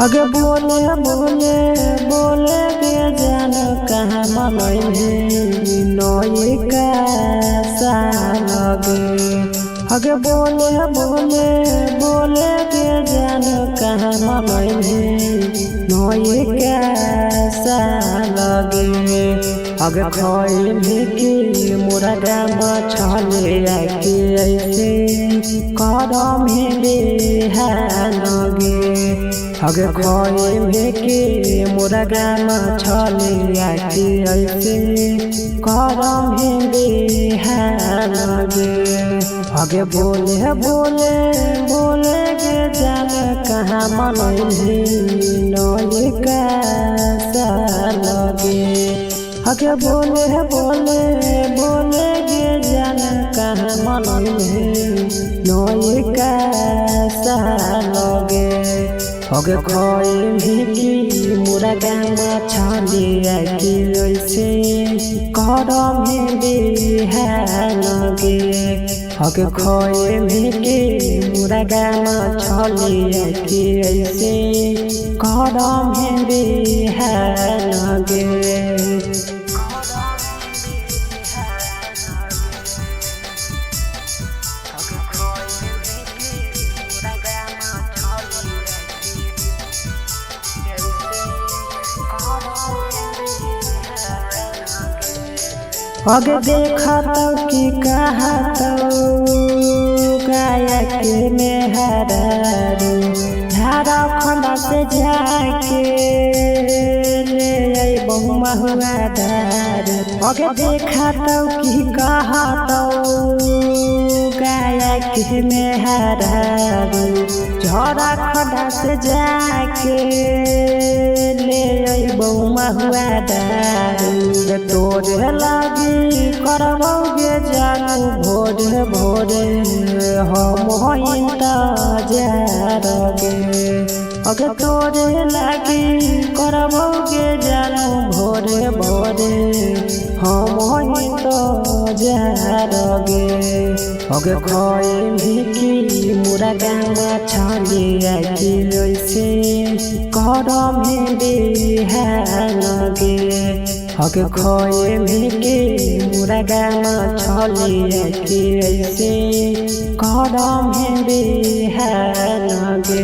आगे बोले बोले बोले के जान कहाँ मनई नई कैसा लगे। आगे बोले बोले बोले के जान कहाँ मनई नई कैसा लगे। आगे खोई की मुर्गा मछली आके ऐसे करम लगे। आगे खोई के मुर्गा मछली आके ऐसे करम लगे। आगे बोले बोले बोले के जान कहाँ मनई नई कैसा लगे। आगे बोले बोले बोले के जान कहाँ मनई नई कैसा लगे। आगे खोई की मुर्गा मछली आके ऐसे करम लगे। आगे खोई की मुर्गा मछली आके ऐसे करम लगे। आगे देखा तो कि कहा तो गाया के मेहरारू झारखंड से जाके ले आई बहु महुआ दारू। आगे देखा तो कि कहा तो गाया के मेहरारू झारखंड से जाके ले आई बहु महुआ दारू। तोरे लागी करबोगे जानू भोरे भोरे हम इंतजार गे। अगे तोरे लागी करबोगे जानू भोरे भोरे हम इंतजार गे। अगे खोई की मुर्गा मछली आके ऐसे करम लगे। आगे खोई के मुर्गा मछली आके ऐसे करम लगे।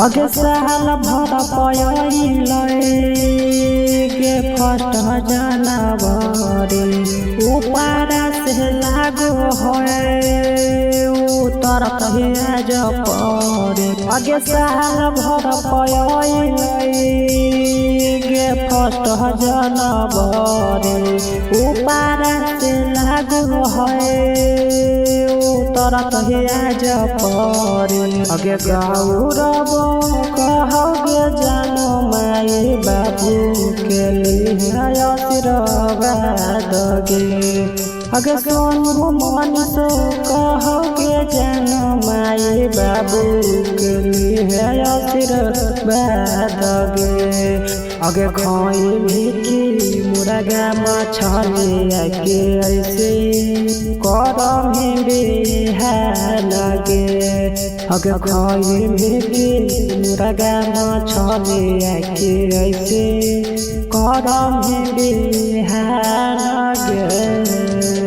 आगे साल भर पयल के फट जनवरी ऊपर से लागो है उतर आज पड़े। आगे साल भर पयल के फट जनवरी ऊपर से लागो है उतर आज पड़े। आगे गौरव कहोगे जानो माई बाबू के लिए आशीर्वाद गे। आगे सोनू मनीषो कहोगे जानो माई बाबू के लिए आशीर्वाद गे। आगे खोई की मुर्गा मछली आके ऐसे करम लगे। आगे खोई की मुर्गा मछली आके ऐसे करम लगे।